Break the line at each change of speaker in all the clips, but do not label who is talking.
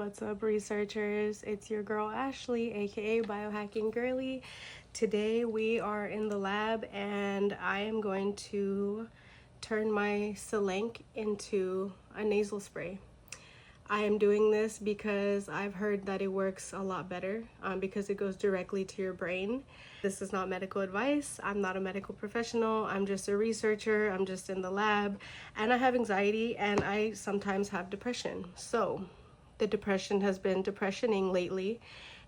What's up, researchers? It's your girl Ashley, aka Biohacking Girly. Today we are in the lab and I am going to turn my Selank into a nasal spray. I am doing this because I've heard that it works a lot better because it goes directly to your brain. This is not medical advice. I'm not a medical professional. I'm just a researcher. I'm just in the lab, and I have anxiety and I sometimes have depression. So the depression has been depressioning lately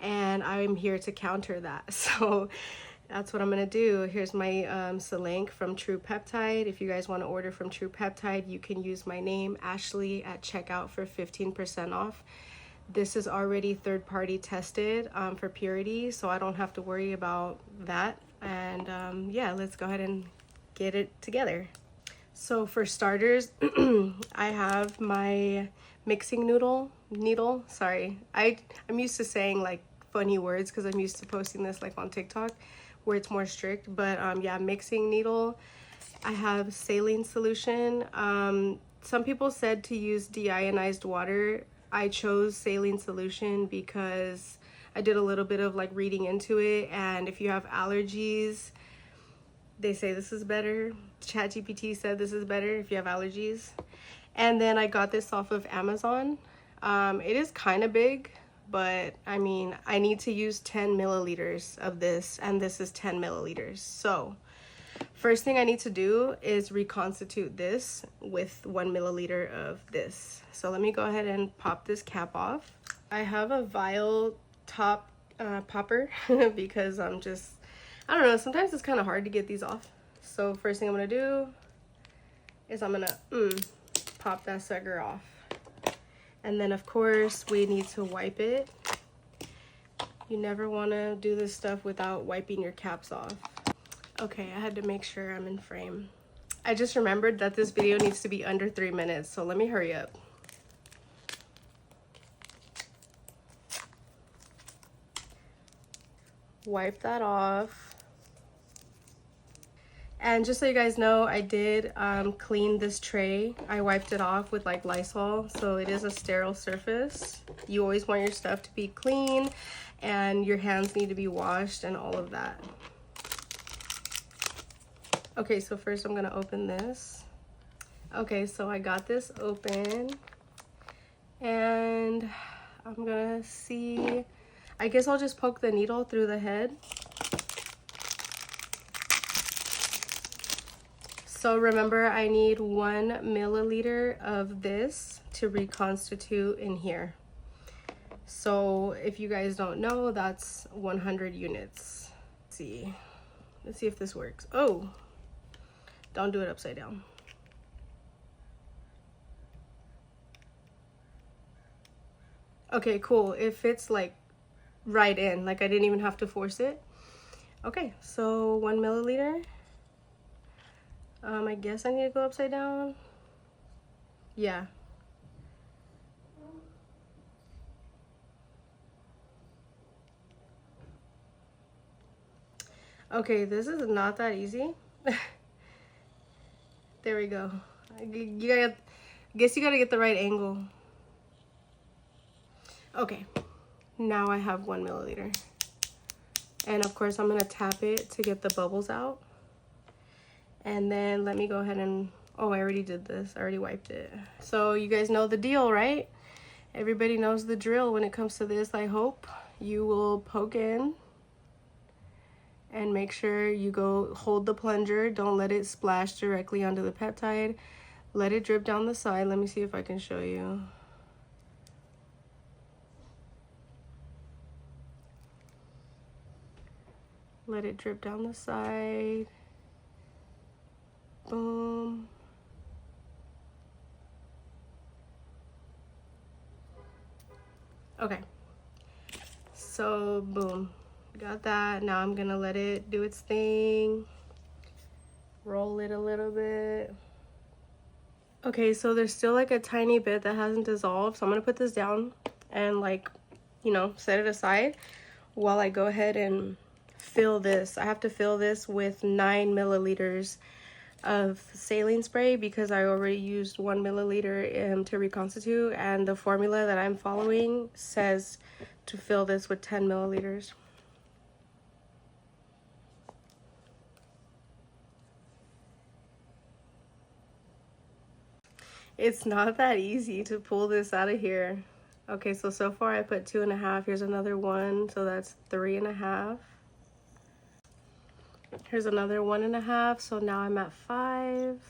and I'm here to counter that. So that's what I'm gonna do. Here's my Selank from True Peptide. If you guys want to order from True Peptide, you can use my name, Ashley, at checkout for 15% off. This is already third-party tested for purity, so I don't have to worry about that. And yeah, let's go ahead and get it together. So for starters, I have my mixing needle. Sorry, I'm used to saying like funny words because I'm used to posting this like on TikTok where it's more strict, but yeah, mixing needle. I have saline solution. Some people said to use deionized water. I chose saline solution because I did a little bit of like reading into it, and if you have allergies, they say this is better. ChatGPT said this is better if you have allergies. And then I got this off of Amazon. It is kind of big, but I mean, I need to use 10 milliliters of this, and this is 10 milliliters. So first thing I need to do is reconstitute this with 1 milliliter of this. So let me go ahead and pop this cap off. I have a vial top popper because I don't know, sometimes it's kind of hard to get these off. So first thing I'm gonna do is I'm gonna pop that sucker off. And then of course we need to wipe it. You never wanna do this stuff without wiping your caps off. Okay, I had to make sure I'm in frame. I just remembered that this video needs to be under 3 minutes, so let me hurry up. Wipe that off. And just so you guys know, I did clean this tray. I wiped it off with like Lysol, so it is a sterile surface. You always want your stuff to be clean and your hands need to be washed and all of that. Okay, so first I'm gonna open this. Okay, so I got this open and I'm gonna see, I guess I'll just poke the needle through the head. So remember, I need 1 milliliter of this to reconstitute in here. So if you guys don't know, that's 100 units. Let's see if this works. Oh, don't do it upside down. Okay, cool. It fits like right in, like I didn't even have to force it. Okay, so 1 milliliter. I guess I need to go upside down. Yeah. Okay, this is not that easy. There we go. I guess you gotta get the right angle. Okay, now I have 1 milliliter. And of course I'm gonna tap it to get the bubbles out. And then let me go ahead and, oh, I already did this. I already wiped it. So you guys know the deal, right? Everybody knows the drill when it comes to this. I hope you will poke in and make sure you go hold the plunger. Don't let it splash directly onto the peptide. Let it drip down the side. Let me see if I can show you. Let it drip down the side. Boom. Okay, so boom, got that. Now I'm gonna let it do its thing, roll it a little bit. Okay, so there's still like a tiny bit that hasn't dissolved, so I'm gonna put this down and like, you know, set it aside while I go ahead and fill this. I have to fill this with 9 milliliters of saline spray because I already used 1 milliliter to reconstitute, and the formula that I'm following says to fill this with 10 milliliters. It's not that easy to pull this out of here. Okay, so far I put 2.5. Here's another 1, so that's 3.5. Here's another 1.5, so now I'm at 5.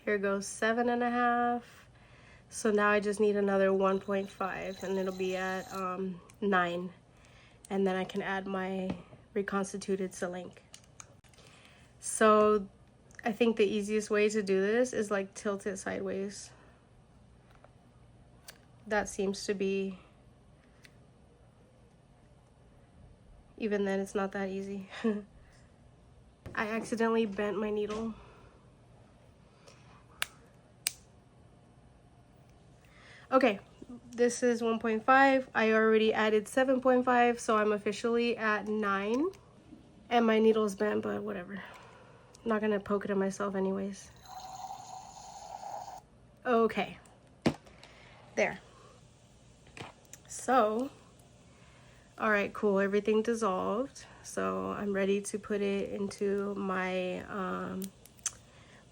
Here goes 7.5. So now I just need another 1.5, and it'll be at 9. And then I can add my reconstituted Selank. So I think the easiest way to do this is like tilt it sideways. That seems to be, even then it's not that easy. I accidentally bent my needle. Okay, this is 1.5. I already added 7.5, so I'm officially at 9. And my needle's bent, but whatever. I'm not gonna poke it at myself anyways. Okay, there. So, all right, cool, everything dissolved. So I'm ready to put it into my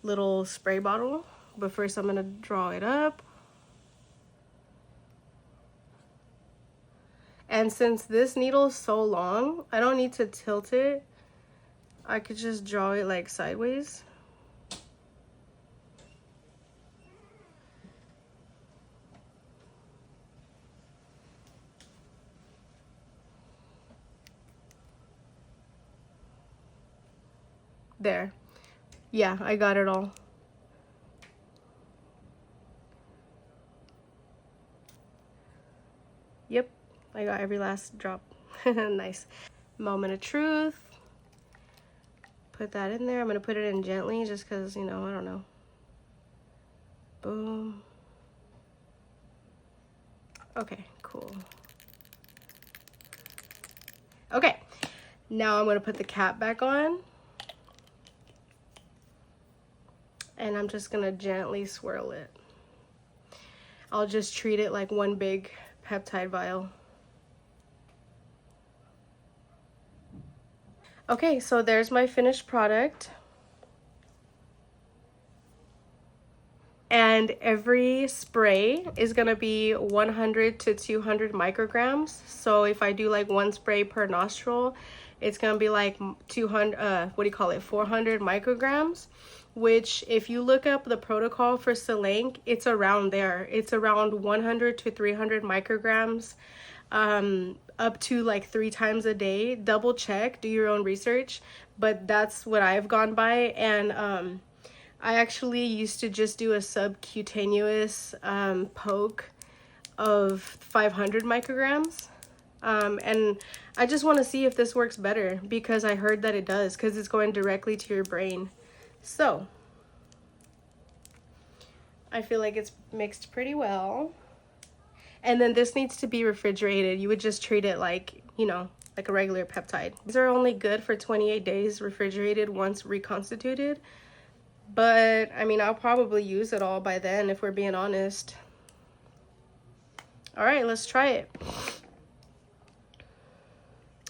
little spray bottle. But first I'm gonna draw it up. And since this needle is so long, I don't need to tilt it. I could just draw it like sideways. There. Yeah, I got it all. Yep, I got every last drop. Nice. Moment of truth. Put that in there. I'm gonna put it in gently just because, you know, I don't know. Boom. Okay, cool. Okay, now I'm gonna put the cap back on. And I'm just gonna gently swirl it. I'll just treat it like one big peptide vial. Okay, so there's my finished product. And every spray is gonna be 100 to 200 micrograms. So if I do like one spray per nostril, it's gonna be like 400 micrograms, which if you look up the protocol for Selank, it's around there. It's around 100 to 300 micrograms, up to like 3 times a day. Double check, do your own research, but that's what I've gone by. And I actually used to just do a subcutaneous poke of 500 micrograms. And I just want to see if this works better because I heard that it does, because it's going directly to your brain. So I feel like it's mixed pretty well. And then this needs to be refrigerated. You would just treat it like, you know, like a regular peptide. These are only good for 28 days refrigerated once reconstituted. But I mean, I'll probably use it all by then if we're being honest. All right, let's try it.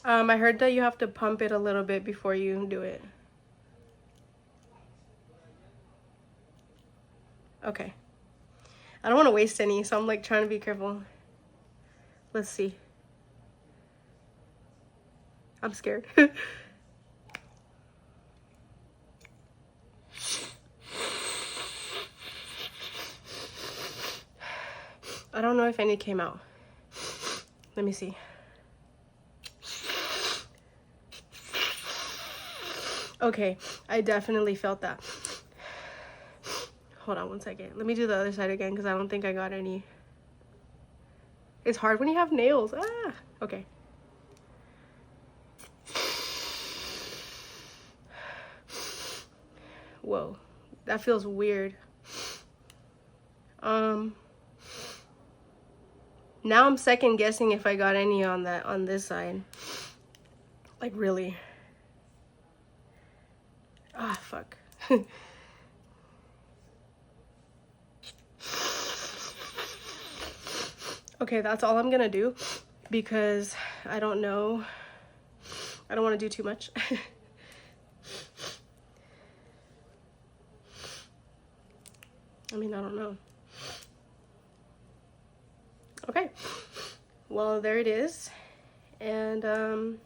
I heard that you have to pump it a little bit before you do it. Okay. I don't want to waste any, so I'm like trying to be careful. Let's see. I'm scared. I don't know if any came out. Let me see. Okay, I definitely felt that. Hold on one second. Let me do the other side again because I don't think I got any. It's hard when you have nails. Ah, okay. Whoa, that feels weird. Now I'm second guessing if I got any on this side. Like really. Ah, fuck. Okay, that's all I'm gonna do because I don't know. I don't want to do too much. I mean, I don't know. Okay. Well, there it is. And I'm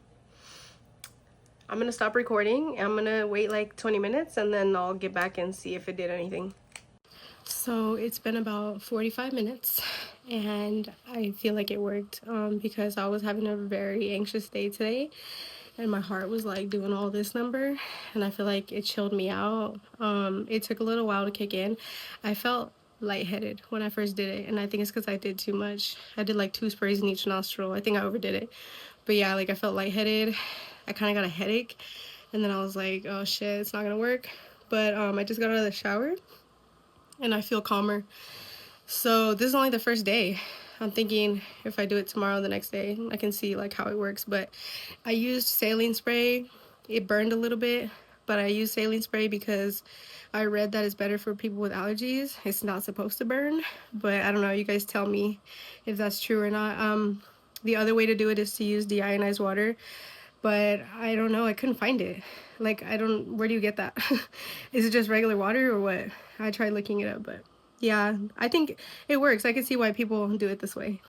gonna stop recording. I'm gonna wait like 20 minutes and then I'll get back and see if it did anything. So it's been about 45 minutes and I feel like it worked because I was having a very anxious day today and my heart was like doing all this number, and I feel like it chilled me out. It took a little while to kick in. I felt lightheaded when I first did it, and I think it's because I did too much. I did like 2 sprays in each nostril. I think I overdid it, but yeah, like I felt lightheaded. I kind of got a headache, and then I was like, oh shit, it's not gonna work. But I just got out of the shower and I feel calmer. So this is only the first day. I'm thinking if I do it tomorrow, the next day, I can see like how it works. But I used saline spray. It burned a little bit, but I used saline spray because I read that it's better for people with allergies. It's not supposed to burn, but I don't know. You guys tell me if that's true or not. The other way to do it is to use deionized water, but I don't know. I couldn't find it. Like, where do you get that? Is it just regular water or what? I tried looking it up, but yeah, I think it works. I can see why people do it this way.